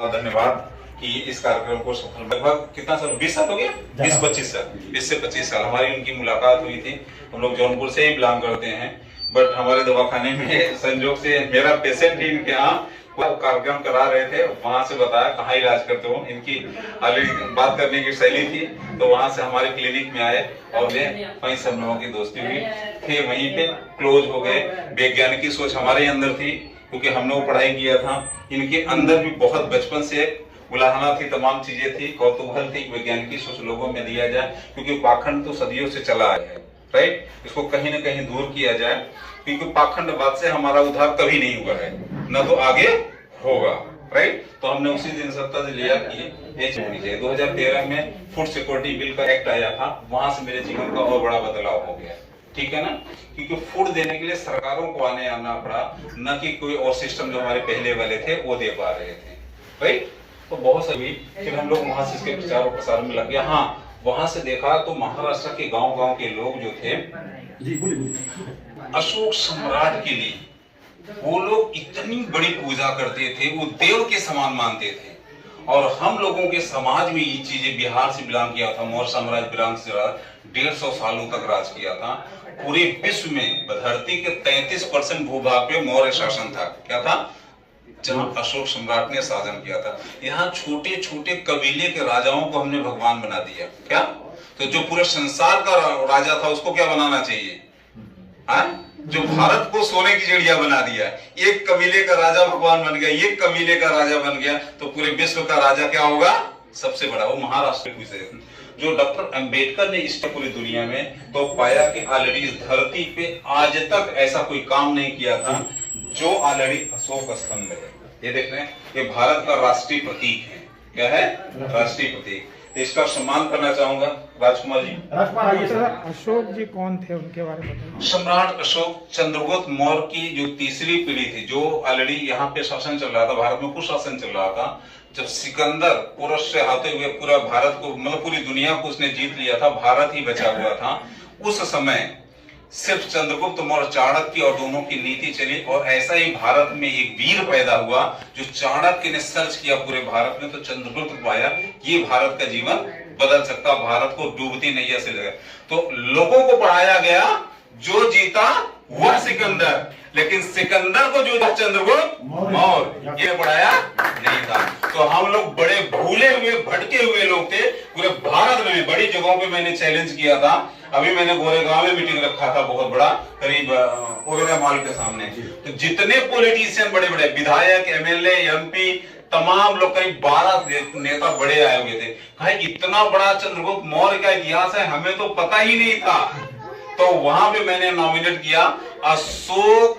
धन्यवाद कि इस कार्यक्रम को सफल लगभग कितना साल 20 साल हो गया 20-25 साल 20 से 25 साल हमारी उनकी मुलाकात हुई थी। हम लोग जौनपुर से ही बिलोंग करते हैं, बट हमारे दवाखाने में संजोग से मेरा पेशेंट ही इनके यहाँ कार्यक्रम करा रहे थे, वहां से बताया कहाँ इलाज करते हो। इनकी ऑलरेडी बात करने की शैली थी, तो वहां से हमारे क्लिनिक में आए और वहीं सब लोगों की दोस्ती हुई, फिर वहीं पे क्लोज हो गए। वैज्ञानिक सोच हमारे अंदर थी क्योंकि हमने वो पढ़ाई किया था। इनके अंदर भी बहुत बचपन से उलाहना थी, तमाम चीजें थी, कौतूहल थी, वैज्ञानिक सोच लोगों में दिया जाए, क्योंकि पाखंड तो सदियों से चला आया है, राइट। इसको कहीं ना कहीं दूर किया जाए, क्योंकि पाखंडवाद से हमारा उद्धार कभी नहीं हुआ है, न तो आगे होगा, राइट। तो हमने उसी दिन सत्ता से लिया कि ये होनी चाहिए। 2013 में फूड सिक्योरिटी बिल का एक्ट आया था, वहां से मेरे जीवन का और बड़ा बदलाव हो गया, ठीक है ना। क्योंकि फूड देने के लिए सरकारों को आना पड़ा, न कि कोई और सिस्टम जो हमारे पहले वाले थे वो दे पा रहे थे, राइट। तो बहुत सभी फिर हम लोग वहां से इसके प्रचार और प्रसार में लग गया। हाँ, वहां से देखा तो महाराष्ट्र के गांव-गांव के लोग जो थे अशोक सम्राट के लिए वो लोग इतनी बड़ी पूजा करते थे, वो देव के समान मानते थे। और हम लोगों के समाज में ये चीजें, बिहार से बिलोंग किया था, मौर्य साम्राज्य बिलोंग से 150 सालों तक राज किया था। पूरे विश्व में धरती के 33% भूभाग पे मौर्य शासन था। क्या था? जहां अशोक सम्राट ने शासन किया था। यहाँ छोटे छोटे कबीले के राजाओं को हमने भगवान बना दिया। क्या? तो जो पूरे संसार का राजा था उसको क्या बनाना चाहिए? हाँ? जो भारत को सोने की चिड़िया बना दिया, एक कबीले का राजा भगवान बन गया, एक कबीले का राजा बन गया, तो पूरे विश्व का राजा क्या होगा? सबसे बड़ा। वो महाराष्ट्र में जो डॉक्टर अंबेडकर ने इस पूरी दुनिया में तो पाया कि ऑलरेडी इस धरती पे आज तक ऐसा कोई काम नहीं किया था जो ऑलरेडी अशोक स्तंभ है। ये देख रहे हैं, ये भारत का राष्ट्रीय प्रतीक है। क्या है? राष्ट्रीय प्रतीक। इसका सम्मान करना चाहूंगा राजकुमार जी। अशोक जी कौन थे, उनके बारे में बताइए। सम्राट अशोक चंद्रगुप्त मौर्य की जो तीसरी पीढ़ी थी, जो ऑलरेडी यहाँ पे शासन चल रहा था, भारत में कुछ शासन चल रहा था। जब सिकंदर पुरुष से आते हुए पूरा भारत को, मतलब पूरी दुनिया को उसने जीत लिया था, भारत ही बचा हुआ था। उस समय सिर्फ चंद्रगुप्त मौर्य, चाणक्य और दोनों की नीति चली, और ऐसा ही भारत में एक वीर पैदा हुआ जो चाणक्य ने सर्च किया पूरे भारत में, तो चंद्रगुप्त पाया ये भारत का जीवन बदल सकता, भारत को डूबती नैया से लगा। तो लोगों को पढ़ाया गया जो जीता वह सिकंदर, लेकिन सिकंदर को जो चंद्रगुप्त मौर्य, ये पढ़ाया नहीं था। तो हम लोग बड़े भूले हुए, भटके हुए लोग थे पूरे भारत में। बड़ी जगहों पे मैंने चैलेंज किया था। अभी मैंने गोरेगांव में मीटिंग रखा था, बहुत बड़ा, करीब ओबेरॉय मॉल के सामने। तो जितने पॉलिटिशियन, बड़े बड़े विधायक, एमएलए, एमपी, तमाम लोग, करीब 12 नेता बड़े आए हुए थे। भाई इतना बड़ा चंद्रगुप्त मौर्य का इतिहास है, हमें तो पता ही नहीं था। तो वहां पे मैंने नॉमिनेट किया अशोक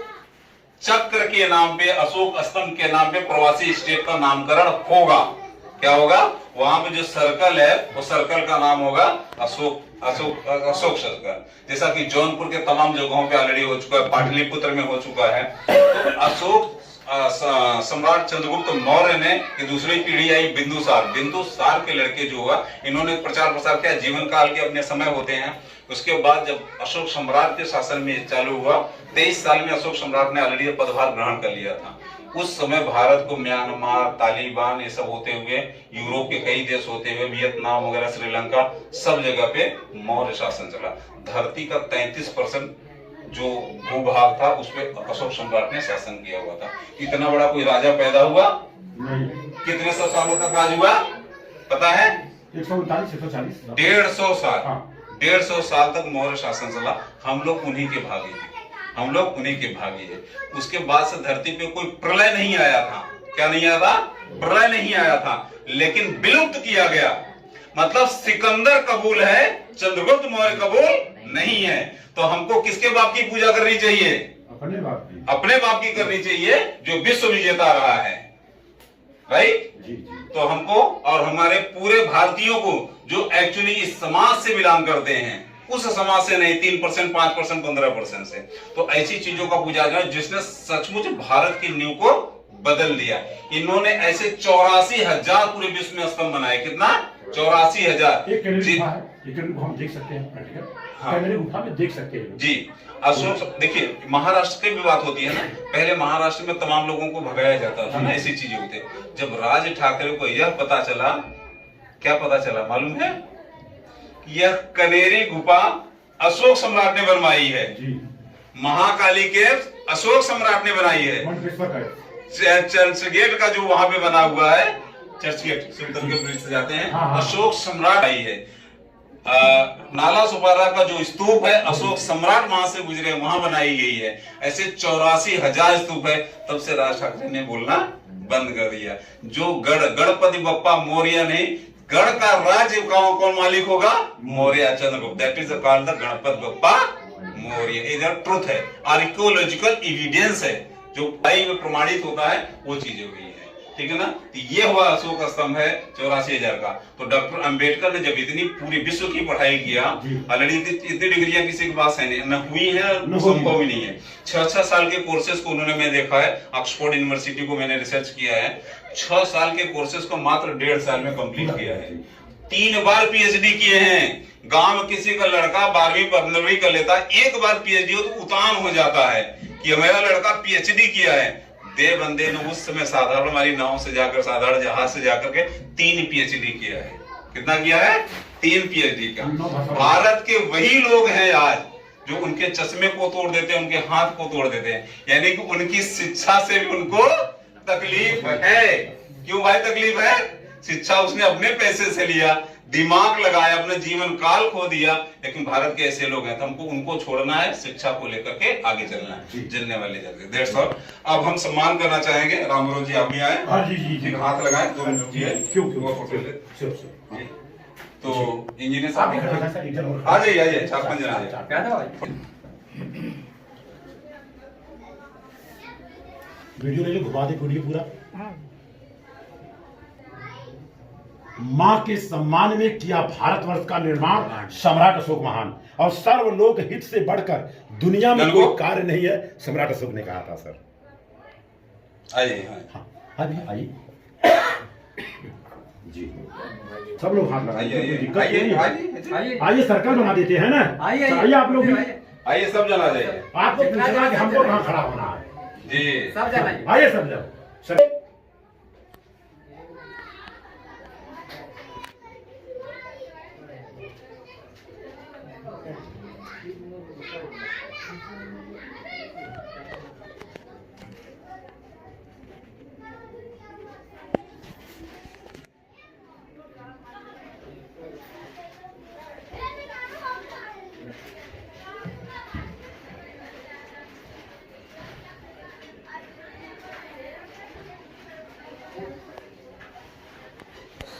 चक्र के नाम पे, अशोक स्तंभ के नाम पे प्रवासी स्टेट का नामकरण होगा। क्या होगा? वहां पे जो सर्कल है वो सर्कल का नाम होगा अशोक सर्कल। जैसा कि जौनपुर के तमाम जगहों पे ऑलरेडी हो चुका है, पाटलिपुत्र में हो चुका है। तो अशोक सम्राट चंद्रगुप्त मौर्य ने, कि दूसरी पीढ़ी आई बिंदुसार के लड़के जो हुआ, इन्होंने प्रचार प्रसार किया। जीवन काल के अपने समय होते हैं। उसके बाद जब अशोक सम्राट के शासन में चालू हुआ, 23 साल में अशोक सम्राट ने ऑलरेडी पदभार ग्रहण कर लिया था। उस समय भारत को म्यांमार, तालिबान, ये सब होते हुए, यूरोप के कई देश होते हुए, वियतनाम वगैरह, श्रीलंका, सब जगह पे मौर्य शासन चला। धरती का 33% जो भूभाग था उस पे अशोक सम्राट ने शासन किया हुआ था। इतना बड़ा कोई राजा पैदा हुआ? कितने सौ सालों तक राज हुआ पता है? 150 साल। 150 साल तक मौर्य शासन चला। हम लोग उन्हीं के भागी हैं, हम लोग उन्हीं के भागी है। उसके बाद से धरती पे कोई प्रलय नहीं आया था। क्या नहीं आया था? प्रलय नहीं आया था, लेकिन विलुप्त किया गया। मतलब सिकंदर कबूल है, चंद्रगुप्त मौर्य कबूल नहीं है। तो हमको किसके बाप की पूजा करनी चाहिए? अपने बाप की करनी चाहिए, जो विश्व विजेता रहा है, राइट। तो हमको और हमारे पूरे भारतीयों को, जो एक्चुअली इस समाज से बिलोंग करते हैं, उस समाज से नहीं, 3%, 5%, 15% से, तो ऐसी चीजों का पूजा जाए जिसने सचमुच भारत की नींव को बदल दिया। इन्होंने ऐसे 84,000 पूरे विश्व में स्तंभ बनाए। कितना? 84,000। एक कैनरी जी गुफा है, ये कैनरी गुफा हम देख सकते हैं प्रैक्टिकल। हाँ। कैनरी गुफा में देख सकते हैं जी। अशोक, देखिए महाराष्ट्र की भी बात होती है ना, पहले महाराष्ट्र में तमाम लोगों को भगाया जाता था ना, ऐसी चीजें होती। जब राज ठाकरे को यह पता चला, क्या पता चला मालूम है? यह कनेरी गुफा अशोक सम्राट ने बनवाई है जी। महाकाली के अशोक सम्राट ने बनाई है। चर्च गेट का जो वहां पे बना हुआ है, चर्च गेट सुल्तान के ब्रिज से जाते हैं, हाँ। अशोक सम्राट आई है। नाला सुपारा का जो स्तूप है, अशोक सम्राट वहां से गुजरे, वहां बनाई गई है। ऐसे 84,000 स्तूप है। तब से राज ठाकरे ने बोलना बंद कर दिया। जो गणपति बप्पा मौर्य ने, गढ़ का राज्य कौन मालिक होगा? Maurya Chandragupta. That is called the Ganpati Bappa Maurya. इधर ट्रुथ है, आर्कियोलॉजिकल एविडेंस है, जो भाई में प्रमाणित होता है, वो चीजें हुई है। ठीक है ना? तो ये हुआ अशोक स्तंभ है 84,000 का। तो डॉक्टर अंबेडकर ने जब इतनी पूरी विश्व की पढ़ाई किया, ऑलरेडी इतनी डिग्रियां किसी के पास है नहीं, न हुई है, संभव ही नहीं है। 6 साल के कोर्सेज को उन्होंने, मैं देखा है, ऑक्सफोर्ड यूनिवर्सिटी को मैंने रिसर्च किया है, 6 साल के कोर्सेज को मात्र 1.5 साल में कंप्लीट किया है। 3 बार पीएचडी किए हैं। गांव में किसी का लड़का 12वीं 15वीं कर लेता, एक बार पीएचडी हो तो उतान हो जाता है कि मेरा लड़का पीएचडी किया है। दे बंदे ने उस समय साधारण हमारी नाव से जाकर, साधारण जहाज से जाकर के 3 पीएचडी किया है। कितना किया है? 3 पीएचडी का। भारत के वही लोग हैं आज जो उनके चश्मे को तोड़ देते हैं, उनके हाथ को तोड़ देते हैं। यानी कि उनकी शिक्षा से भी उनको तकलीफ है। क्यों भाई तकलीफ है? शिक्षा उसने अपने पैसे से लिया, दिमाग लगाया, अपने जीवन काल खो दिया। लेकिन भारत के ऐसे लोग हैं, तो हमको उनको छोड़ना है, शिक्षा को लेकर के आगे चलना है, जलने वाले जगह। That's all. अब हम सम्मान करना चाहेंगे, रामरोज जी आप भी आए। हाँ जी जी जी। हाथ लगाएं, 2 मिनट की है। क्यों वो फोटो ले। जी। तो इंजीनियर साहब साहब आ जाइए, आइए, 4-5 जन आ जाइए। वीडियो ले लो, घुमा दे वीडियो पूरा। हाँ। मां के सम्मान में किया भारतवर्ष का निर्माण सम्राट अशोक महान, और सर्वलोक हित से बढ़कर दुनिया में कोई कार्य नहीं है, सम्राट अशोक ने कहा था। सर आइए। हाँ आइए जी, सब लोग हाथ लगाइए। आइए, सर्कल बना देते हैं ना। आइए आप लोग भी, आइए, सब जन आ जाइए। आपको पूछना कि हमको कहाँ खड़ा होना है जी। सब जन आइए, सब जन।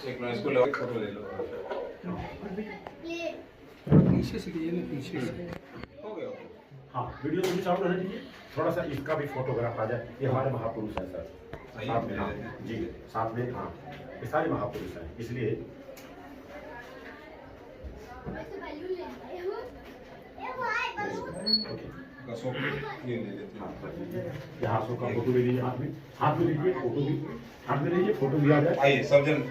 एक मिनट, इसको लो, फोटो ले लो। पीछे से कीजिए ना, पीछे से। हो गया। हाँ, वीडियो तो भी चालू रहने दीजिए, थोड़ा सा इसका भी फोटोग्राफ आ जाए। ये हमारे महापुरुष हैं सर, साथ में। हाँ जी, साथ में। हाँ, ये सारे महापुरुष हैं, इसलिए ये ले लेते हैं। यहाँ सो का फोटो ले लीजिए, हाथ में लीजिए, फोटो भी हाथ में लीजिए, फोटो भी आ जाए। आइए सब जन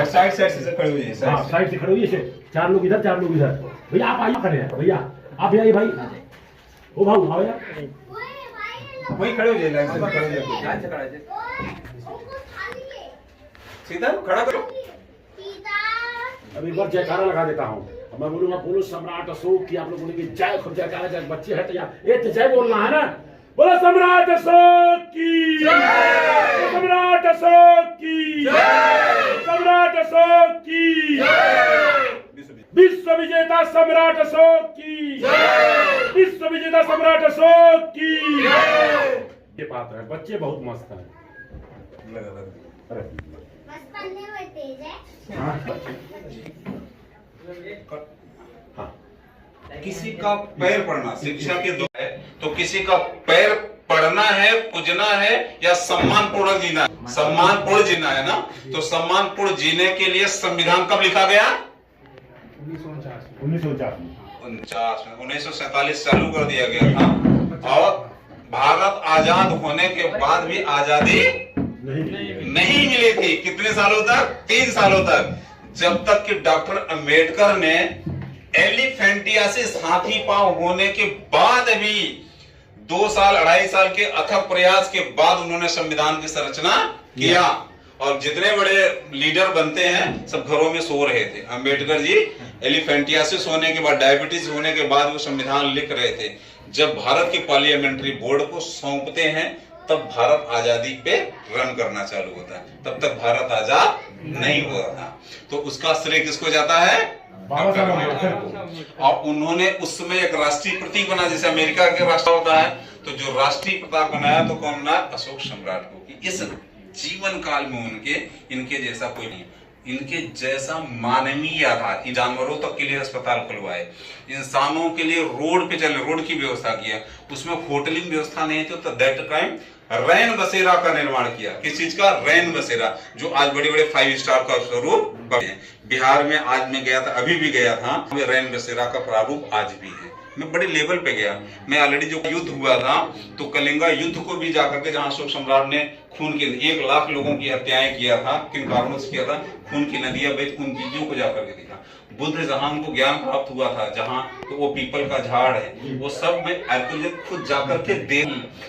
साइड से खड़े हो जाइए। हाँ, साइड से खड़े होइए, 4 लोग इधर, 4 लोग इधर। भैया आप आइए, खड़े हैं भैया, आप आइए भाई। ओ भाऊ आओ यार, वहीं खड़े हो जाइए, लाइन से खड़े हो जाइए। सीधा खड़ा करो। अब एक बार जयकारा लगा देता हूँ, मैं बोलूंगा बोलो सम्राट अशोक की, आप लोग बोलेंगे जय। खुद जयकारा, जय बच्चे हैं तैयार, ये तो जय बोलना है ना। बोलो सम्राट अशोक की जय, सम्राट अशोक की जय, सम्राट अशोक की जय, विश्व विजेता सम्राट अशोक की जय, विश्व विजेता सम्राट अशोक की जय। ये पात्र है, बच्चे बहुत मस्त हैं। अरे हाँ, किसी का पैर पड़ना शिक्षा के दो है, तो किसी का पैर पढ़ना है, पूजना है, या सम्मान पूर्ण जीना है। सम्मान पूर्ण जीना है ना, तो सम्मान पूर्ण जीने के लिए संविधान कब लिखा गया? 1947 चालू कर दिया गया था। और भारत आजाद होने के बाद भी आजादी नहीं मिली थी। कितने सालों तक? 3 सालों तक। जब तक कि डॉक्टर अंबेडकर ने एलिफेंटियासिस हाथी पांव होने के बाद भी 2 साल 2.5 साल के अथक प्रयास के बाद उन्होंने संविधान की संरचना किया। और जितने बड़े लीडर बनते हैं सब घरों में सो रहे थे। अंबेडकर जी एलिफेंटियासिस होने के बाद, डायबिटीज होने के बाद वो संविधान लिख रहे थे। जब भारत के पार्लियामेंट्री बोर्ड को सौंपते हैं तब भारत आजादी पे रन करना चालू होता है, तब तक भारत आजाद नहीं हुआ था। तो उसका श्रेय किसको जाता है? बाबा साहब अम्बेडकर को। और उन्होंने उस समय एक राष्ट्रीय प्रतीक बना, जैसे अमेरिका के राष्ट्र होता है, तो जो राष्ट्रीय प्रतीक बनाया तो कौन बना? अशोक सम्राट को। कि इस जीवन काल में इनके जैसा कोई नहीं, इनके जैसा मानवीय आधार, इन जानवरों तक के लिए अस्पताल खुलवाए, इंसानों के लिए रोड पे चले, रोड की व्यवस्था किया, उसमें होटलिंग व्यवस्था नहीं थी तो दैट टाइम रैन बसेरा का निर्माण किया। किस चीज का? रैन बसेरा, जो आज बड़े बड़े 5 स्टार का स्वरूप बने। बिहार में आज मैं गया था, अभी भी गया था, रैन बसेरा का प्रारूप आज भी है। मैं बड़े लेवल पे गया। मैं ऑलरेडी जो युद्ध हुआ था तो कलिंगा युद्ध को भी जाकर के, जहां अशोक सम्राट ने खून के 1 लाख लोगों की हत्याएं किया था, किन कारणों से किया था? खून की नदियां बही, उन चीजों को जाकर के देखा। बुद्ध जहां उनको ज्ञान प्राप्त हुआ था, जहां तो वो पीपल का झाड़ है, वो सब मैं आर्कियोलॉजिस्ट खुद जाकर के देख,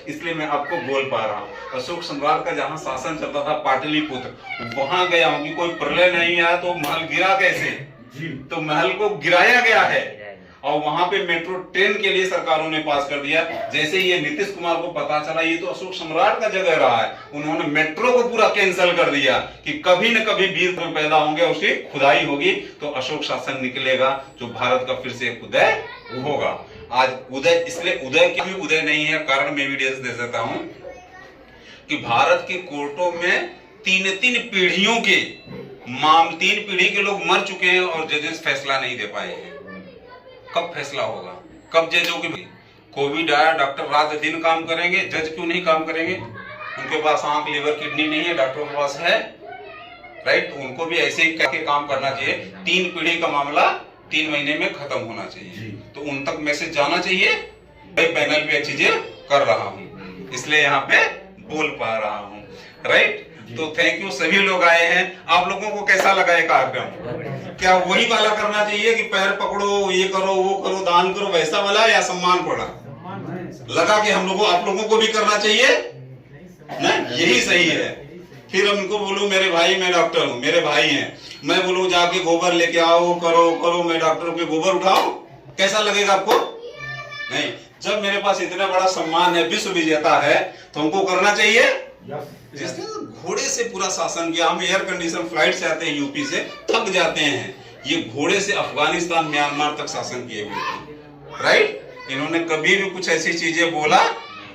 इसलिए मैं आपको बोल पा रहा हूँ। अशोक सम्राट का जहां शासन चलता था पाटलिपुत्र, वहां गया हूँ कि कोई प्रलय नहीं आया तो महल गिरा कैसे? तो महल को गिराया गया है और वहां पे मेट्रो ट्रेन के लिए सरकारों ने पास कर दिया। जैसे ये नीतीश कुमार को पता चला ये तो अशोक सम्राट का जगह रहा है, उन्होंने मेट्रो को पूरा कैंसिल कर दिया कि कभी न कभी वीर में पैदा होंगे, उसकी खुदाई होगी तो अशोक शासन निकलेगा, जो भारत का फिर से एक उदय होगा। आज उदय, इसलिए उदय की भी उदय नहीं है, कारण मैं एविडेंस दे देता हूं कि भारत के कोर्टों में 3 पीढ़ियों के 3 पीढ़ी के लोग मर चुके हैं और जजेस फैसला नहीं दे पाए हैं। कब फैसला होगा? कब जजों की? कोविड आया, डॉक्टर रात दिन काम करेंगे, जज क्यों नहीं काम करेंगे? उनके पास आंख, लिवर, किडनी नहीं है, डॉक्टरों के पास है, राइट? तो उनको भी ऐसे ही करके काम करना चाहिए। 3 पीढ़ी का मामला 3 महीने में खत्म होना चाहिए, तो उन तक मैसेज जाना चाहिए। मैं पैनल पे चीजें कर रहा हूँ, इसलिए यहाँ पे बोल पा रहा हूँ, राइट? तो थैंक यू, सभी लोग आए हैं। आप लोगों को कैसा लगा ये कार्यक्रम? क्या वही वाला करना चाहिए कि पैर पकड़ो, ये करो, वो करो, दान करो, वैसा वाला, या सम्मान पड़ा? लगा कि हम लोगों, आप लोगों को भी करना चाहिए ना, यही सही है। फिर हम उनको बोलूं मेरे भाई, मैं डॉक्टर हूं, मेरे भाई हैं, मैं बोलूं जाके गोबर लेके आओ, करो करो, मैं डॉक्टर के गोबर उठाओ, कैसा लगेगा आपको? नहीं। जब मेरे पास इतना बड़ा सम्मान है, विश्व विजेता है, तो हमको करना चाहिए। जिसने घोड़े से पूरा शासन किया, हम एयर कंडीशन फ्लाइट से आते हैं यूपी से, थक जाते हैं, ये घोड़े से अफगानिस्तान, म्यांमार तक शासन किए हुए थे, राइट? इन्होंने कभी भी कुछ ऐसी चीजें बोला,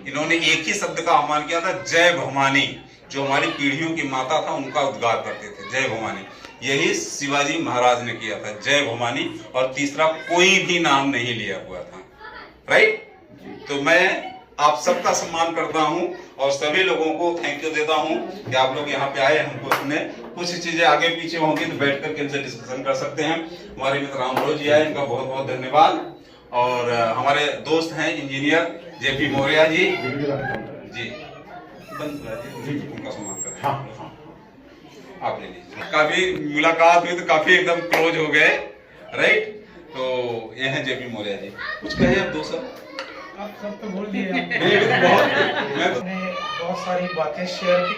इन्होंने एक ही शब्द का आह्वान किया था, जय भवानी। जो हमारी पीढ़ियों की माता था उनका उद्गार करते थे, जय भवानी। यही शिवाजी महाराज ने किया था, जय भवानी, और तीसरा कोई भी नाम नहीं लिया हुआ था, राइट? तो मैं आप सबका सम्मान करता हूं और सभी लोगों को थैंक यू देता हूं कि आप लोग यहाँ पे आए, हमको सुने। कुछ चीजें आगे पीछे होंगी तो बैठ करके इनसे डिस्कशन कर सकते हैं। हमारे मित्र रामरोज जी आए, इनका बहुत बहुत धन्यवाद। और हमारे दोस्त हैं इंजीनियर जेपी मौर्य जी, उनका सम्मान करें। आप ले लीजिए। काफी मुलाकात हुई तो काफी एकदम क्लोज हो गए, राइट? तो ये है जेपी मौर्य जी। कुछ कहे आप दो सर? आप सब तो बोल दिए। मैं तो बहुत सारी बातें शेयर की।